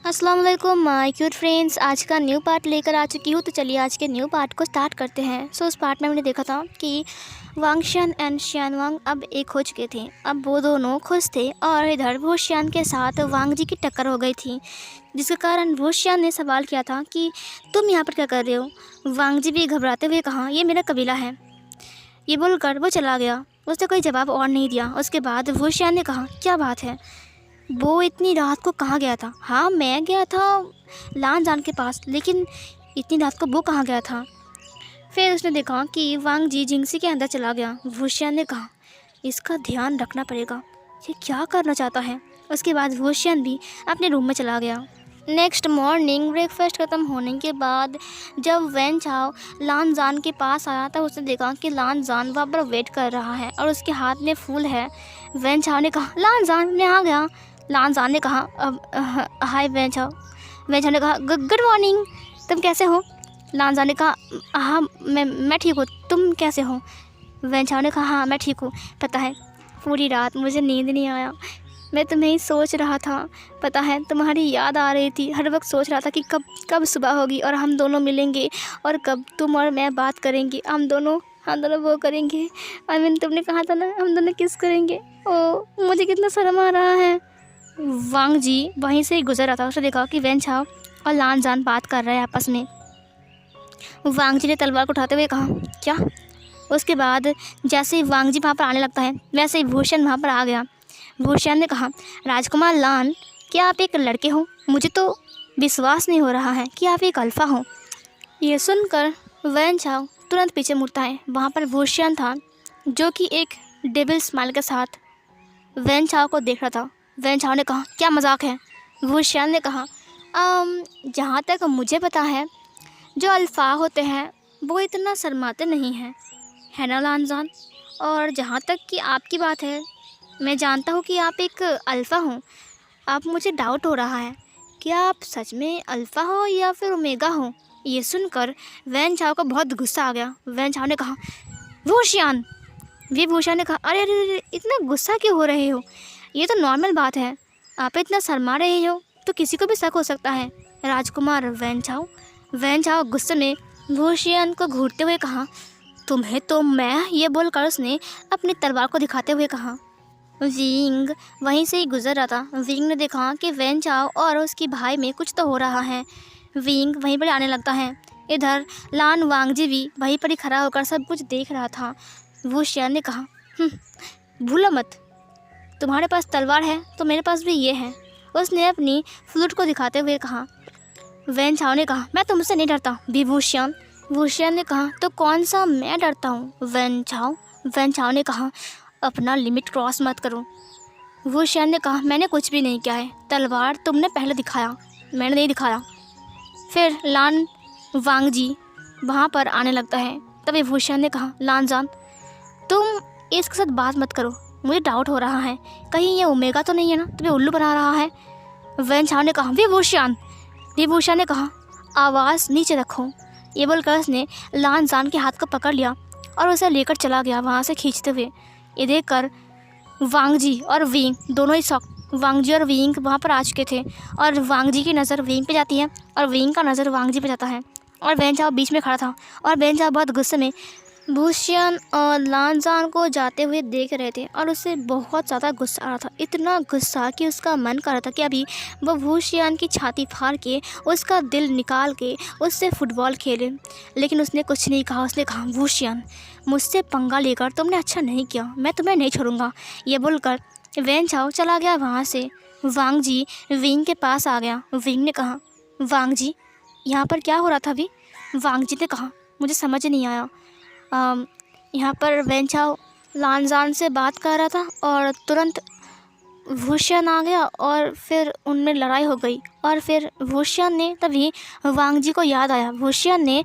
अस्सलाम वालेकुम my cute friends. आज का न्यू पार्ट लेकर आ चुकी हूँ। तो चलिए आज के न्यू पार्ट को स्टार्ट करते हैं। उस पार्ट में मैंने देखा था कि वांगशन एंड शियानवांग अब एक हो चुके थे। अब वो दोनों खुश थे और इधर वुशियान के साथ वांग जी की टक्कर हो गई थी, जिसके कारण वुशियान ने सवाल किया था कि तुम यहाँ पर क्या कर रहे हो। वांग जी भी घबराते हुए कहा, ये मेरा कबीला है। ये बोलकर वो चला गया। उसने कोई जवाब और नहीं दिया। उसके बाद वुशियान ने कहा, क्या बात है, वो इतनी रात को कहाँ गया था। हाँ, मैं गया था लान जान के पास, लेकिन इतनी रात को वो कहाँ गया था। फिर उसने देखा कि वांग जी जिंगसी के अंदर चला गया। वुशियान ने कहा, इसका ध्यान रखना पड़ेगा, ये क्या करना चाहता है। उसके बाद वुशियान भी अपने रूम में चला गया। नेक्स्ट मॉर्निंग ब्रेकफास्ट ख़त्म होने के बाद जब वैन चाओ लान जान के पास आया तब उसने देखा कि लान जान वहाँ पर वेट कर रहा है और उसके हाथ में फूल है। वैन चाओ ने कहा, लान जान मैं आ गया। लान जान ने कहा, हाय वैन चाओ। वैन चाओ ने कहा, गुड मॉर्निंग, तुम कैसे हो। लान जान ने कहा, हाँ मैं ठीक हूँ, तुम कैसे हो। वैन चाओ ने कहा, हाँ मैं ठीक हूँ। पता है पूरी रात मुझे नींद नहीं आया, मैं तुम्हें ही सोच रहा था। पता है तुम्हारी याद आ रही थी, हर वक्त सोच रहा था कि कब सुबह होगी और हम दोनों मिलेंगे और कब तुम और मैं बात करेंगे, हम दोनों वो करेंगे। तुमने कहा था ना हम दोनों किस करेंगे। ओ मुझे कितना शर्म आ रहा है। वांग जी वहीं से ही गुजर रहा था। उसने देखा कि वैन चाओ और लान जान बात कर रहे हैं आपस में। वांग जी ने तलवार को उठाते हुए कहा, क्या। उसके बाद जैसे ही वांग जी वहाँ पर आने लगता है वैसे ही भूषण वहाँ पर आ गया। वुशियान ने कहा, राजकुमार लान, क्या आप एक लड़के हो। मुझे तो विश्वास नहीं हो रहा है कि आप एक अल्फ़ा हो। ये सुनकर वैन चाओ तुरंत पीछे मुड़ता है। वहाँ पर वुशियान था जो कि एक डेविल स्माइल के साथ वैन चाओ को देख रहा था। वैन चाओ ने कहा, क्या मजाक है। वुशियान ने कहा, जहाँ तक मुझे पता है जो अल्फ़ा होते हैं वो इतना शर्माते नहीं हैं, है ना लान जान। और जहाँ तक कि आपकी बात है, मैं जानता हूँ कि आप एक अल्फ़ा हो। अब मुझे डाउट हो रहा है कि आप सच में अल्फ़ा हो या फिर ओमेगा हो। ये सुनकर वैन चाओ को बहुत गुस्सा आ गया। वैन चाओ ने कहा, वुशियान। वुशियान ने कहा, अरे अरे अरे, इतना गुस्सा क्यों हो रहे हो, ये तो नॉर्मल बात है। आप इतना शर्मा रहे हो तो किसी को भी शक हो सकता है, राजकुमार वैन चाओ। वैन चाओ गुस्से में वुशियान को घूरते हुए कहा, तुम्हें तो मैं। ये बोलकर उसने अपनी तलवार को दिखाते हुए कहा। विंग वहीं से ही गुजर रहा था। विंग ने देखा कि वैन चाओ और उसकी भाई में कुछ तो हो रहा है। विंग वहीं पर आने लगता है। इधर लान वांगजी भी वहीं पर ही खड़ा होकर सब कुछ देख रहा था। वुशियान ने कहा, भूलो मत, तुम्हारे पास तलवार है तो मेरे पास भी ये है। उसने अपनी फ्लूट को दिखाते हुए कहा। वैन चाओ ने कहा, मैं तुमसे नहीं डरता विभूषण। वुशियान ने कहा, तो कौन सा मैं डरता हूँ वैन चाओ। वैन चाओ ने कहा, अपना लिमिट क्रॉस मत करो। वुशियान ने कहा, मैंने कुछ भी नहीं किया है, तलवार तुमने पहले दिखाया, मैंने नहीं दिखाया। फिर लान वांग जी वहाँ पर आने लगता है। तभी वुशियान ने कहा, लान जान, तुम इसके साथ बात मत करो, मुझे डाउट हो रहा है, कहीं ये ओमेगा तो नहीं है ना, तुम्हें उल्लू बना रहा है। वैन चाओ ने कहा, वुशियान ने कहा, आवाज़ नीचे रखो। ये बोलकर उसने लान जान के हाथ को पकड़ लिया और उसे लेकर चला गया वहाँ से खींचते हुए। ये देखकर वांग जी और विंग दोनों ही शॉक। वांग जी और विंग वहाँ पर आ चुके थे और वांग जी की नज़र विंग पे जाती है और विंग का नज़र वांग जी पे जाता है और वैन चाओ बीच में खड़ा था और वैन चाओ बहुत गुस्से में वुशियान और लान जान को जाते हुए देख रहे थे और उससे बहुत ज़्यादा गुस्सा आ रहा था। इतना गुस्सा कि उसका मन कर रहा था कि अभी वो वुशियान की छाती फाड़ के उसका दिल निकाल के उससे फुटबॉल खेले, लेकिन उसने कुछ नहीं कहा। उसने कहा, वुशियान, मुझसे पंगा लेकर तुमने अच्छा नहीं किया, मैं तुम्हें नहीं छोड़ूंगा। ये बोलकर वैन चाओ चला गया वहाँ से। वांग जी विंग के पास आ गया। विंग ने कहा, वांग जी, यहाँ पर क्या हो रहा था अभी। वांग जी ने कहा, मुझे समझ नहीं आया। यहाँ पर वैन चाओ लान जान से बात कर रहा था और तुरंत वुशियान आ गया और फिर उनमें लड़ाई हो गई और फिर वुशियान ने तभी वांग जी को याद आया। वुशियान ने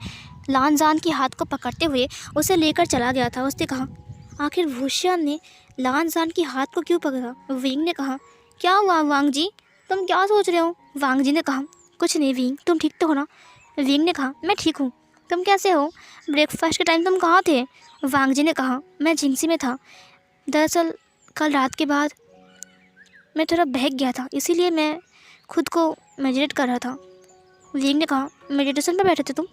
लान जान के हाथ को पकड़ते हुए उसे लेकर चला गया था। उसने कहा, आखिर वुशियान ने लान जान के हाथ को क्यों पकड़ा। विंग ने कहा, क्या हुआ वांग जी, तुम क्या सोच रहे हो। वांग जी ने कहा, कुछ नहीं विंग, तुम ठीक तो हो ना। विंग ने कहा, मैं ठीक हूँ, तुम कैसे हो, ब्रेकफास्ट के टाइम तुम कहाँ थे। वांग जी ने कहा, मैं जिंगसी में था, दरअसल कल रात के बाद मैं थोड़ा बहक गया था, इसीलिए मैं खुद को मेडिटेट कर रहा था। विंग ने कहा मेडिटेशन पर बैठे थे तुम?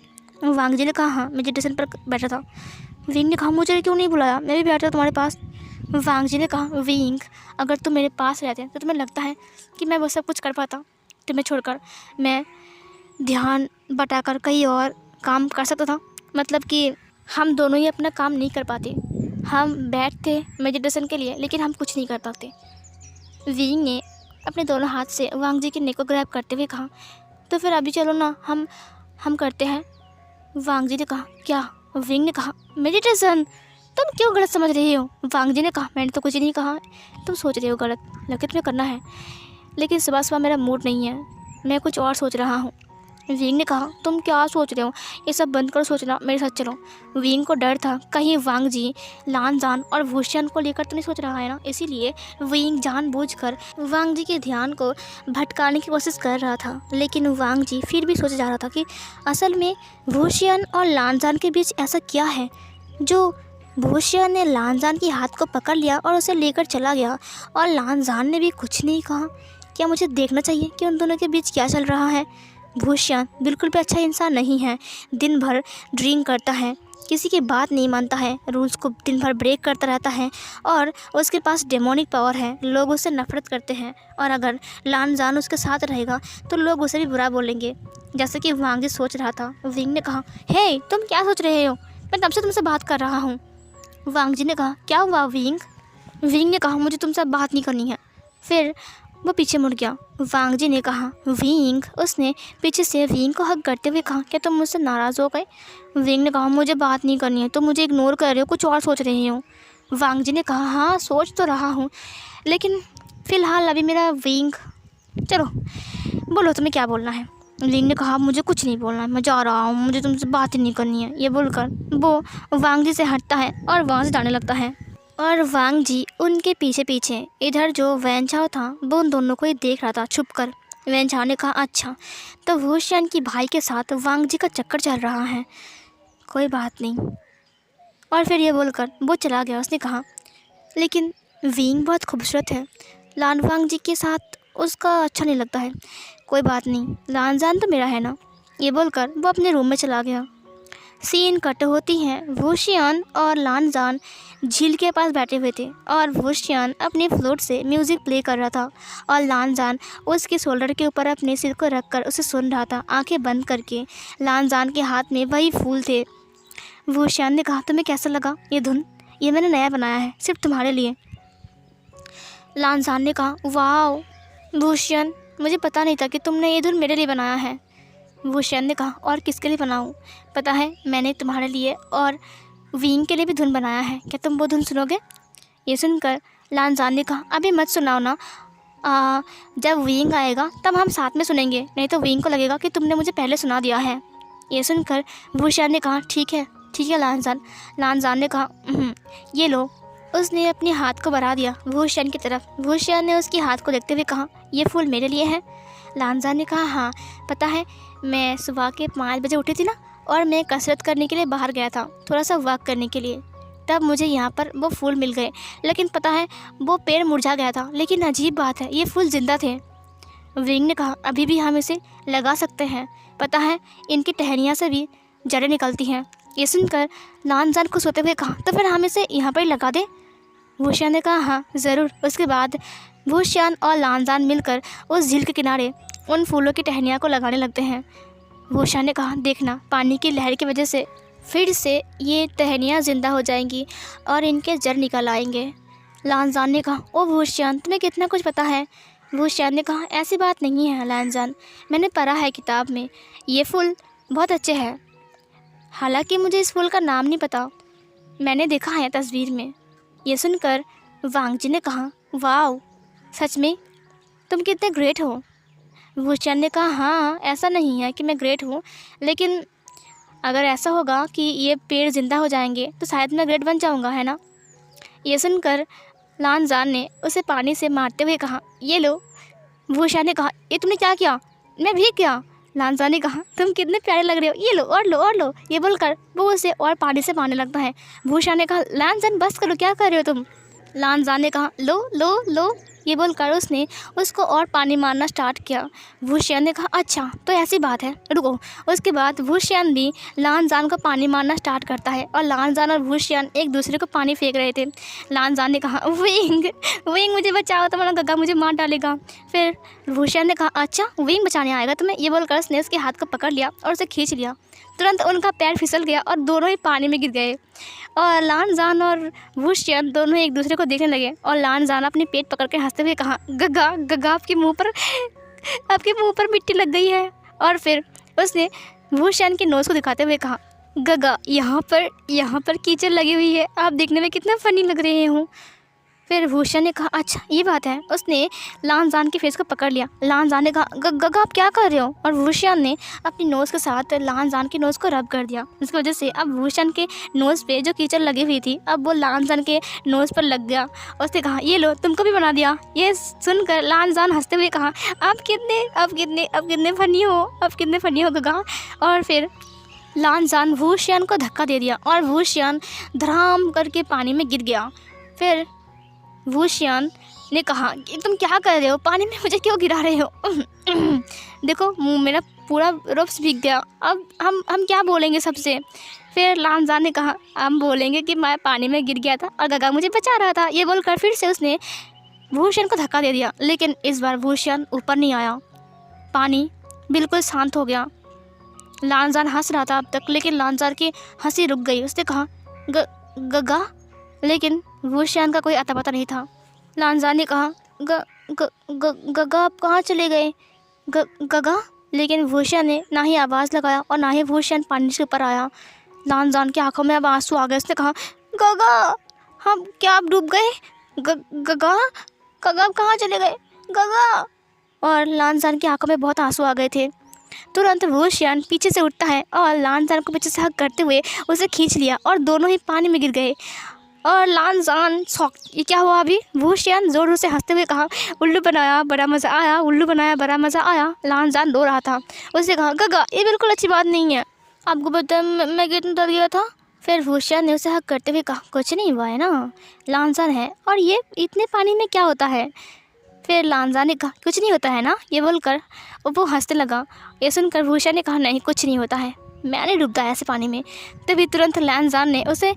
वांग जी ने कहा हाँ मेडिटेशन पर बैठा था। विंग ने कहा मुझे क्यों नहीं बुलाया, मैं भी बैठा तुम्हारे पास। वांग जी ने कहा विंग अगर तुम मेरे पास रहते तो तुम्हें लगता है कि मैं वो सब कुछ कर पाता? तुम्हें छोड़कर मैं ध्यान बटाकर कहीं और काम कर सकता था? मतलब कि हम दोनों ही अपना काम नहीं कर पाते। हम बैठते मेडिटेशन के लिए लेकिन हम कुछ नहीं कर पाते। विंग ने अपने दोनों हाथ से वांग जी के नेक को ग्रैब करते हुए कहा तो फिर अभी चलो ना हम करते हैं। वांग जी ने कहा क्या? विंग ने कहा मेडिटेशन। तुम क्यों गलत समझ रही हो? वांग जी ने कहा मैंने तो कुछ नहीं कहा, तुम सोच रही हो गलत, लगता तुम्हें करना है लेकिन सुबह सुबह मेरा मूड नहीं है, मैं कुछ और सोच रहा हूँ। विंग ने कहा तुम क्या सोच रहे हो, ये सब बंद करो सोचना, मेरे साथ चलो। विंग को डर था कहीं वांग जी लानजान और भूषण को लेकर तो नहीं सोच रहा है ना, इसीलिए विंग जानबूझकर वांग जी के ध्यान को भटकाने की कोशिश कर रहा था। लेकिन वांग जी फिर भी सोच जा रहा था कि असल में भूषण और लानजान के बीच ऐसा क्या है जो भूषण ने लानजान के हाथ को पकड़ लिया और उसे लेकर चला गया और लानजान ने भी कुछ नहीं कहा। क्या मुझे देखना चाहिए कि उन दोनों के बीच क्या चल रहा है? भूषण बिल्कुल भी अच्छा इंसान नहीं है, दिन भर ड्रिंक करता है, किसी की बात नहीं मानता है, रूल्स को दिन भर ब्रेक करता रहता है और उसके पास डेमोनिक पावर है, लोग उससे नफरत करते हैं और अगर लानजान उसके साथ रहेगा तो लोग उसे भी बुरा बोलेंगे, जैसे कि वांग जी सोच रहा था। विंग ने कहा हे तुम क्या सोच रहे हो, मैं तब से तुमसे बात कर रहा हूँ। वांग जी ने कहा क्या हुआ विंग? विंग ने कहा मुझे तुमसे बात नहीं करनी है। फिर वो पीछे मुड़ गया। वांग जी ने कहा विंग, उसने पीछे से विंग को हक करते हुए कहा क्या तुम मुझसे नाराज़ हो गए? विंग ने कहा मुझे बात नहीं करनी है, तुम मुझे इग्नोर कर रहे हो, कुछ और सोच रहे हो। वांग जी ने कहा हाँ सोच तो रहा हूँ लेकिन फ़िलहाल अभी मेरा विंग, चलो बोलो तुम्हें क्या बोलना है। विंग ने कहा मुझे कुछ नहीं बोलना है, मैं जा रहा हूँ, मुझे तुमसे बात ही नहीं करनी है। ये बोलकर वो वांग जी से हटता है और वहाँ से जाने लगता है और वांग जी उनके पीछे पीछे। इधर जो वैनचाओ था वो उन दोनों को ही देख रहा था छुपकर। वैनचाओ ने कहा अच्छा तो भूषण की भाई के साथ वांग जी का चक्कर चल रहा है, कोई बात नहीं। और फिर ये बोलकर वो चला गया। उसने कहा लेकिन विंग बहुत खूबसूरत है, लान वांग जी के साथ उसका अच्छा नहीं लगता है, कोई बात नहीं, लानजान तो मेरा है ना। ये बोलकर वो अपने रूम में चला गया। सीन कट होती है। भूषण और लानजान झील के पास बैठे हुए थे और भूषण अपने फ्लूट से म्यूज़िक प्ले कर रहा था और लानजान उसके शोल्डर के ऊपर अपने सिर को रखकर उसे सुन रहा था आंखें बंद करके। लानजान के हाथ में वही फूल थे। भूषण ने कहा तुम्हें कैसा लगा ये धुन? ये मैंने नया बनाया है सिर्फ तुम्हारे लिए। लानजान ने कहा वाह भूषण, मुझे पता नहीं था कि तुमने ये धुन मेरे लिए बनाया है। भूषण ने कहा और किसके लिए बनाऊं? पता है मैंने तुम्हारे लिए और विंग के लिए भी धुन बनाया है, क्या तुम वो धुन सुनोगे? ये सुनकर लानजान ने कहा अभी मत सुनाओ ना, जब विंग आएगा तब हम साथ में सुनेंगे, नहीं तो विंग को लगेगा कि तुमने मुझे पहले सुना दिया है। ये सुनकर भूषण ने कहा ठीक है लानजान। लानजान ने कहा ये लो। उसने अपने हाथ को बढ़ा दिया भूषण की तरफ। भूषण ने उसके हाथ को देखते हुए कहा ये फूल मेरे लिए है? लानजान ने कहा हाँ पता है, मैं सुबह के 5 बजे उठी थी ना और मैं कसरत करने के लिए बाहर गया था, थोड़ा सा वॉक करने के लिए, तब मुझे यहाँ पर वो फूल मिल गए। लेकिन पता है वो पेड़ मुरझा गया था, लेकिन अजीब बात है ये फूल ज़िंदा थे। विंग ने कहा अभी भी हम इसे लगा सकते हैं, पता है इनकी टहनियाँ से भी जड़ें निकलती हैं। ये सुनकर लानजान खुश होते हुए कहा तो फिर हम इसे यहाँ पर ही लगा दें? भूषण ने कहा हाँ ज़रूर। उसके बाद भूषण और लानजान मिलकर उस झील के किनारे उन फूलों की टहनियाँ को लगाने लगते हैं। भूषण ने कहा देखना पानी की लहर की वजह से फिर से ये टहनियाँ ज़िंदा हो जाएंगी और इनके जड़ निकल आएंगे। लानजान ने कहा ओ भूषण तुम्हें कितना कुछ पता है। भूषण ने कहा ऐसी बात नहीं है लानजान, मैंने पढ़ा है किताब में, ये फूल बहुत अच्छे हैं, हालांकि मुझे इस फूल का नाम नहीं पता, मैंने देखा है तस्वीर में। ये सुनकर वांग जी ने कहा वाओ सच में तुम कितने ग्रेट हो। भूषण ने कहा हाँ ऐसा नहीं है कि मैं ग्रेट हूँ, लेकिन अगर ऐसा होगा कि ये पेड़ ज़िंदा हो जाएंगे तो शायद मैं ग्रेट बन जाऊँगा, है ना। ये सुनकर लानजान ने उसे पानी से मारते हुए कहा ये लो। भूषण ने कहा ये तुमने क्या किया? मैं भीग गया। लानजान ने कहा तुम कितने प्यारे लग रहे हो, ये लो और लो और लो। ये बोलकर वो उसे और पानी से मारने लगता है। भूषण ने कहा लानजान बस करो, क्या कर रहे हो तुम? लानजान ने कहा लो लो लो। ये बोलकर उसने उसको और पानी मारना स्टार्ट किया। वुशियान ने कहा अच्छा तो ऐसी बात है, रुको। उसके बाद वुशियान भी लानजान को पानी मारना स्टार्ट करता है और लानजान और वुशियान एक दूसरे को पानी फेंक रहे थे। लानजान ने कहा विंग विंग मुझे बचाओ, तुम्हारा गगा मुझे मार डालेगा। फिर वुशियान ने कहा अच्छा विंग बचाने आएगा तुम्हें। ये बोलकर उसने उसके हाथ को पकड़ लिया और उसे खींच लिया। तुरंत उनका पैर फिसल गया और दोनों ही पानी में गिर गए और लानजान और वुशियान दोनों एक दूसरे को देखने लगे और लानजान अपने पेट पकड़ के हंसते हुए कहा गगा गगा आपके मुंह पर मिट्टी लग गई है। और फिर उसने वुशियान के नोज़ को दिखाते हुए कहा गगा यहाँ पर कीचड़ लगी हुई है, आप देखने में कितना फ़नी लग रहे हो। फिर वुशियान ने कहा अच्छा ये बात है। उसने लानजान के फेस को पकड़ लिया। लानजान ने कहा गगा आप क्या कर रहे हो, और वुशियान ने अपनी नोज़ के साथ लानजान की नोज़ को रब कर दिया। इसकी वजह से अब वुशियान के नोज़ पे जो कीचड़ लगी हुई थी अब वो लानजान के नोज़ पर लग गया। उसने कहा ये लो तुमको भी बना दिया। ये सुनकर लानजान हंसते हुए कहा आप कितने फ़नी हो गगा। और फिर लानजान वुशियान को धक्का दे दिया और वुशियान धड़ाम करके पानी में गिर गया। फिर वुशियान ने कहा कि तुम क्या कर रहे हो, पानी में मुझे क्यों गिरा रहे हो। देखो मुंह मेरा पूरा रूप्स भीग गया, अब हम क्या बोलेंगे सबसे। फिर लानजान ने कहा हम बोलेंगे कि मैं पानी में गिर गया था और गगा मुझे बचा रहा था। ये बोलकर फिर से उसने वुशियान को धक्का दे दिया, लेकिन इस बार वुशियान ऊपर नहीं आया। पानी बिल्कुल शांत हो गया। लानजान हंस रहा था अब तक, लेकिन लानजान की हंसी रुक गई। उसने कहा गगा, लेकिन वुशियान का कोई अता पता नहीं था। लानजान ने कहा गगा आप कहाँ चले गए गगा, लेकिन वुशियान ने ना ही आवाज़ लगाया और ना ही वुशियान पानी से ऊपर आया। लानजान की आंखों में अब आंसू आ गए। उसने कहा गगा हम क्या आप डूब गए गगा आप कहाँ चले गए गगा। और लानजान की आंखों में बहुत आंसू आ गए थे। तुरंत वुशियान पीछे से उठता है और लानजान को पीछे से हग करते हुए उसे खींच लिया और दोनों ही पानी में गिर गए। और लानजान शॉक, ये क्या हुआ अभी। वुशियान ज़ोर से हंसते हुए कहा उल्लू बनाया बड़ा मज़ा आया, उल्लू बनाया बड़ा मज़ा आया। लानजान रो रहा था। उसने कहा गगा ये बिल्कुल अच्छी बात नहीं है, आपको पता मैं कितना डर गया था। फिर वुशियान ने उसे हक करते हुए कहा कुछ नहीं हुआ है ना, लानजान है और ये इतने पानी में क्या होता है। फिर लानजान ने कहा कुछ नहीं होता है ना। ये बोलकर वो हंसने लगा। ये सुनकर वुशियान ने कहा नहीं कुछ नहीं होता है, मैंने डूबता है ऐसे पानी में। तभी तुरंत लानजान ने उसे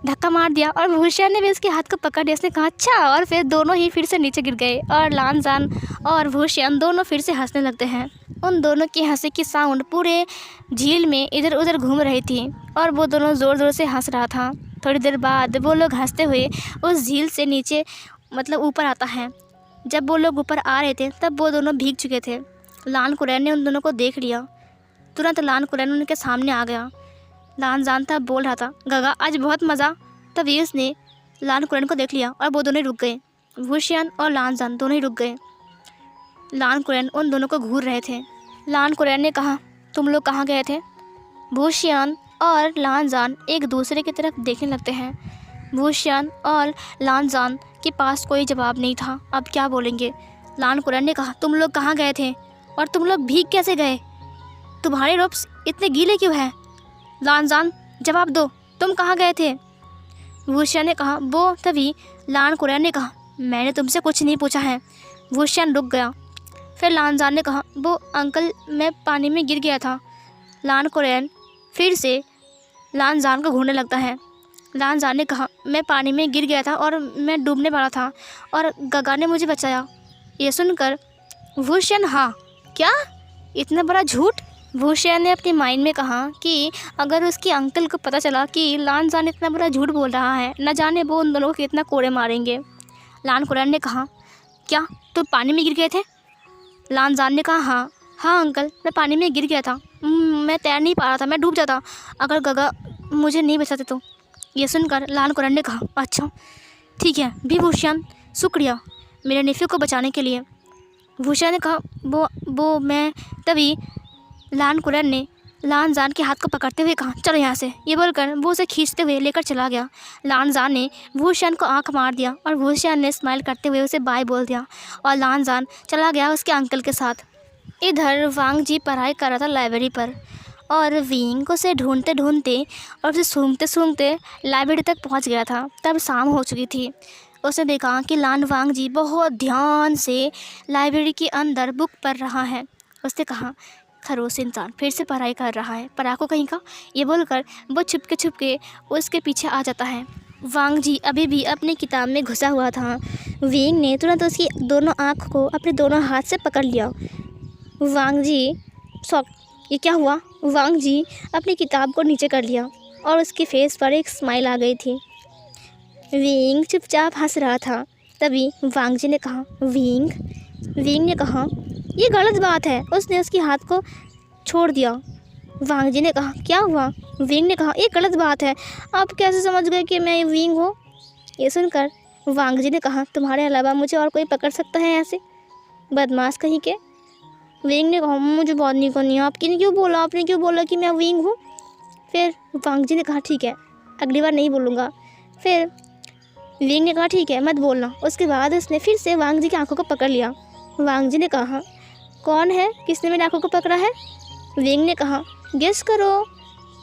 धक्का मार दिया और वुशियान ने भी उसके हाथ को पकड़ लिया। उसने कहा अच्छा, और फिर दोनों ही फिर से नीचे गिर गए और लानजान और वुशियान दोनों फिर से हंसने लगते हैं। उन दोनों की हंसी की साउंड पूरे झील में इधर उधर घूम रही थी और वो दोनों ज़ोर ज़ोर से हंस रहा था। थोड़ी देर बाद वो लोग हंसते हुए उस झील से नीचे मतलब ऊपर आता है। जब वो लोग ऊपर आ रहे थे तब वो दोनों भीग चुके थे। लान कुरैन ने उन दोनों को देख लिया। तुरंत लान कुरैन उनके सामने आ गया। लानजान था बोल रहा था गगा आज बहुत मज़ा। तभी उसने लान कुरैन को देख लिया और वो दोनों ही रुक गए। वुशियान और लानजान दोनों ही रुक गए। लान कुरैन उन दोनों को घूर रहे थे। लान कुरैन ने कहा तुम लोग कहाँ गए थे। वुशियान और लानजान एक दूसरे की तरफ देखने लगते हैं। वुशियान और लानजान के पास कोई जवाब नहीं था, अब क्या बोलेंगे। लान कुरैन ने कहा तुम लोग कहाँ गए थे और तुम लोग भीग कैसे गए, तुम्हारे रूप्स इतने गीले क्यों हैं। लानजान जवाब दो, तुम कहाँ गए थे। वुशियान ने कहा वो। तभी लान कुरैन ने कहा मैंने तुमसे कुछ नहीं पूछा है। वुशियान रुक गया। फिर लानजान ने कहा वो अंकल मैं पानी में गिर गया था। लान कुरैन फिर से लानजान को घूरने लगता है। लानजान ने कहा मैं पानी में गिर गया था और मैं डूबने वाला था और गगा ने मुझे बचाया। ये सुनकर वुशियान हाँ क्या, इतना बड़ा झूठ। वुशियान ने अपने माइंड में कहा कि अगर उसके अंकल को पता चला कि लानजान इतना बड़ा झूठ बोल रहा है, न जाने वो उन दोनों को कितना कोड़े मारेंगे। लान कुरैन ने कहा क्या तुम पानी में गिर गए थे। लानजान ने कहा हाँ अंकल मैं पानी में गिर गया था, मैं तैर नहीं पा रहा था, मैं डूब जाता अगर गगा मुझे नहीं बचाते तो। ये सुनकर लान कुरैन ने कहा अच्छा ठीक है भी वुशियान, शुक्रिया मेरे नेफ्यू को बचाने के लिए। वुशियान ने कहा वो मैं। तभी लान कुरैन ने लानजान के हाथ को पकड़ते हुए कहा चलो यहाँ से। ये बोलकर वो उसे खींचते हुए लेकर चला गया। लानजान ने वुशियान को आंख मार दिया और वुशियान ने स्माइल करते हुए उसे बाय बोल दिया और लानजान चला गया उसके अंकल के साथ। इधर वांग जी पढ़ाई कर रहा था लाइब्रेरी पर और विंग को उसे ढूंढते ढूंढते और उसे सूंघते सूंघते लाइब्रेरी तक पहुंच गया था। तब शाम हो चुकी थी उसने देखा कि लान वांग जी बहुत ध्यान से लाइब्रेरी के अंदर बुक पढ़ रहा है। उसने कहा, खरोश इंसान फिर से पढ़ाई कर रहा है, पढ़ाकू कहीं का। ये बोलकर वो छुपके उसके पीछे आ जाता है। वांग जी अभी भी अपनी किताब में घुसा हुआ था। विंग ने तुरंत उसकी दोनों आँख को अपने दोनों हाथ से पकड़ लिया। वांग जी शॉक, ये क्या हुआ? वांग जी अपनी किताब को नीचे कर लिया और उसके फेस पर एक स्माइल आ गई थी। विंग चुपचाप हंस रहा था। तभी वांग जी ने कहा, विंग ने कहा, ये गलत बात है। उसने उसके हाथ को छोड़ दिया। वांग जी ने कहा, क्या हुआ? विंग ने कहा, ये गलत बात है। आप कैसे समझ गए कि मैं विंग हूँ? ये सुनकर वांग जी ने कहा, तुम्हारे अलावा मुझे और कोई पकड़ सकता है ऐसे बदमाश कहीं के? विंग ने कहा, मुझे बात नहीं करनी है। आपने क्यों बोला कि मैं विंग हूँ? फिर वांग जी ने कहा, ठीक है, अगली बार नहीं बोलूँगा। फिर विंग ने कहा, ठीक है, मत बोलना। उसके बाद उसने फिर से वांग जी की आंखों को पकड़ लिया। वांग जी ने कहा, कौन है? किसने मेरी आंखों को पकड़ा है? विंग ने कहा, गेस करो।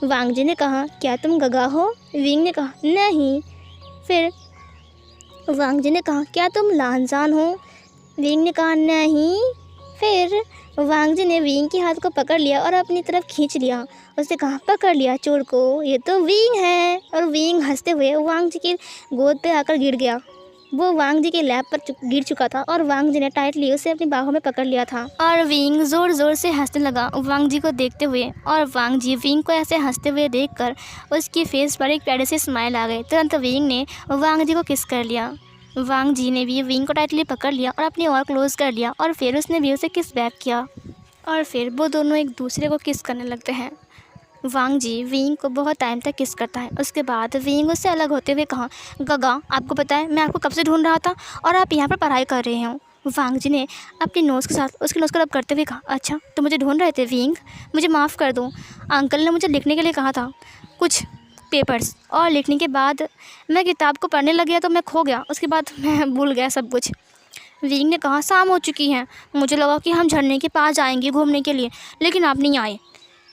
वांग जी ने कहा, क्या तुम गगा हो? विंग ने कहा, नहीं। फिर वांग जी ने कहा, क्या तुम लानजान हो? विंग ने कहा, नहीं। फिर वांग जी ने विंग के हाथ को पकड़ लिया और अपनी तरफ खींच लिया। उसने कहा, पकड़ लिया चोर को, ये तो विंग है। और विंग हंसते हुए वांग जी की गोद पे आकर गिर गया। वो वांग जी के लैप पर गिर चुका था और वांग जी ने टाइटली उसे अपनी बाहों में पकड़ लिया था। और विंग ज़ोर ज़ोर से हंसने लगा वांग जी को देखते हुए। और वांग जी विंग को ऐसे हंसते हुए देखकर उसकी फेस पर एक प्यारे से स्माइल आ गई। तुरंत विंग ने वांग जी को किस कर लिया। वांग जी ने भी विंग को टाइटली पकड़ लिया और अपनी और क्लोज कर लिया और फिर उसने भी उसे किस बैक किया। और फिर वो दोनों एक दूसरे को किस करने लगते हैं। वांग जी विंग को बहुत टाइम तक किस करता है। उसके बाद विंग उससे अलग होते हुए कहा, गगा, आपको पता है मैं आपको कब से ढूंढ रहा था और आप यहाँ पर पढ़ाई कर रहे हो। वांग जी ने अपनी नोज़ के साथ उसकी नोज़ को रब करते हुए कहा, अच्छा तो मुझे ढूंढ रहे थे विंग, मुझे माफ़ कर दो। अंकल ने मुझे लिखने के लिए कहा था कुछ पेपर्स, और लिखने के बाद मैं किताब को पढ़ने लग गया तो मैं खो गया। उसके बाद मैं भूल गया सब कुछ। विंग ने कहा, शाम हो चुकी है, मुझे लगा कि हम झरने के पास जाएंगे घूमने के लिए, लेकिन आप नहीं आए।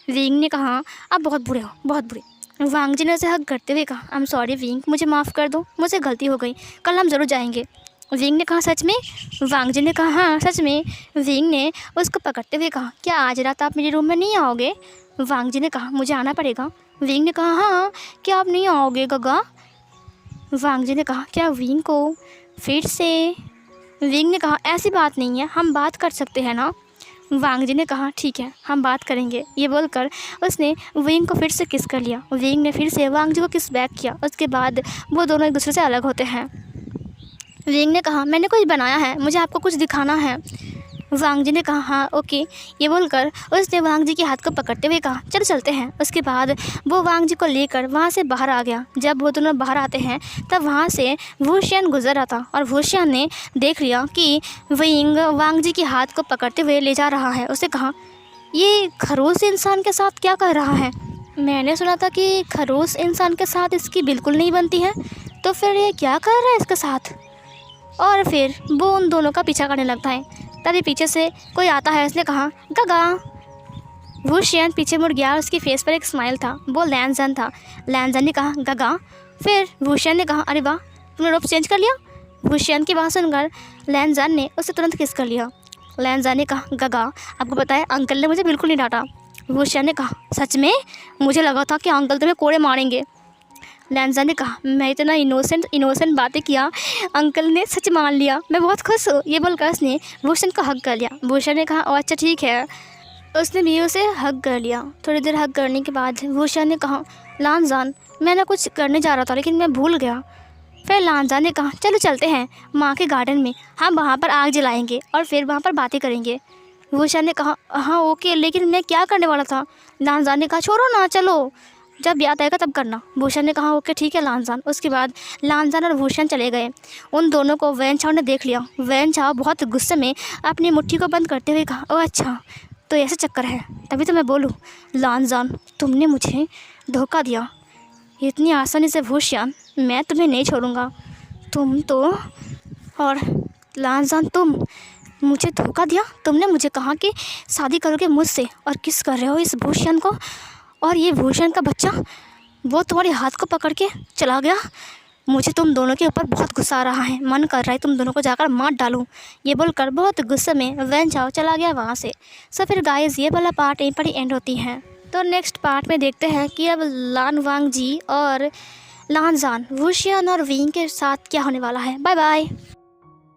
विंग ने कहा, आप बहुत बुरे हो, बहुत बुरे। वांग जी ने उसे हग करते हुए कहा, आई एम सॉरी विंग, मुझे माफ़ कर दो, मुझसे गलती हो गई, कल हम ज़रूर जाएंगे। विंग ने कहा, सच में? वांग जी ने कहा, हाँ सच में। विंग ने उसको पकड़ते हुए कहा, क्या आज रात आप मेरे रूम में नहीं आओगे? वांग जी ने कहा, मुझे आना पड़ेगा। विंग ने कहा, हाँ, क्या आप नहीं आओगे गगा? वांग जी ने कहा, क्या विंग को फिर से? विंग ने कहा, ऐसी बात नहीं है, हम बात कर सकते हैं ना। वांग जी ने कहा, ठीक है, हम बात करेंगे। ये बोलकर उसने विंग को फिर से किस कर लिया। विंग ने फिर से वांग जी को किस बैक किया। उसके बाद वो दोनों एक दूसरे से अलग होते हैं। विंग ने कहा, मैंने कुछ बनाया है, मुझे आपको कुछ दिखाना है। वांग जी ने कहा, हाँ ओके। ये बोलकर उसने वांग जी के हाथ को पकड़ते हुए कहा, चलो चलते हैं। उसके बाद वो वांग जी को लेकर वहाँ से बाहर आ गया। जब वो दोनों बाहर आते हैं तब वहाँ से वुशियान गुजर रहा था और वुशियान ने देख लिया कि विंग वांग जी के हाथ को पकड़ते हुए ले जा रहा है। उसने कहा, ये खरोश इंसान के साथ क्या कर रहा है? मैंने सुना था कि खरोश इंसान के साथ इसकी बिल्कुल नहीं बनती है, तो फिर ये क्या कर रहा है इसके साथ? और फिर वो उन दोनों का पीछा करने लगता है। तभी पीछे से कोई आता है। उसने कहा, गगा। वुशियान पीछे मुड़ गया। उसकी फेस पर एक स्माइल था। वो लैनजान था। लैनजान ने कहा, गगा। फिर वुशियान ने कहा, अरे वाह, तुमने रूप चेंज कर लिया। वुशियान की बात सुनकर लैनजान ने उसे तुरंत किस कर लिया। लैनजान ने कहा, गगा, आपको पता है अंकल ने मुझे बिल्कुल नहीं डांटा। वुशियान ने कहा, सच में? मुझे लगा था कि अंकल तुम्हें कोड़े मारेंगे। लैनजान ने कहा, मैं इतना इनोसेंट बातें किया, अंकल ने सच मान लिया, मैं बहुत खुश हूँ। ये बोलकर उसने भूषण को हग कर लिया। भूषण ने कहा, ओ अच्छा ठीक है। उसने भी उसे हग कर लिया। थोड़ी देर हग करने के बाद भूषण ने कहा, लानजान, मैं ना कुछ करने जा रहा था लेकिन मैं भूल गया। फिर लानजान ने कहा, चलो चलते हैं माँ के गार्डन में, हम वहाँ पर आग जलाएंगे और फिर वहाँ पर बातें करेंगे। भूषण ने कहा, हाँ ओके, लेकिन मैं क्या करने वाला था? लानजान ने कहा, छोड़ो ना, चलो, जब याद आएगा तब करना। भूषण ने कहा, ओके ठीक है लानजान। उसके बाद लानजान और भूषण चले गए। उन दोनों को वैन चाव ने देख लिया। वैन चाव बहुत गुस्से में अपनी मुट्ठी को बंद करते हुए कहा, ओह अच्छा, तो ऐसा चक्कर है, तभी तो मैं बोलूँ, लानजान तुमने मुझे धोखा दिया इतनी आसानी से। भूषण, मैं तुम्हें नहीं छोड़ूंगा, तुम तो। और लानजान, तुम मुझे धोखा दिया, तुमने मुझे कहा कि शादी करोगे मुझसे और किस कर रहे हो इस भूषण को, और ये भूषण का बच्चा वो तुम्हारे हाथ को पकड़ के चला गया। मुझे तुम दोनों के ऊपर बहुत गुस्सा आ रहा है, मन कर रहा है तुम दोनों को जाकर मार डालूं। ये बोलकर बहुत गुस्से में वैन चाओ चला गया वहाँ से। सो फिर गाइस ये वाला पार्ट यहीं पर ही एंड होती है। तो नेक्स्ट पार्ट में देखते हैं कि अब लान वांग जी और लान जान, वुशियन और विंग के साथ क्या होने वाला है। Bye bye.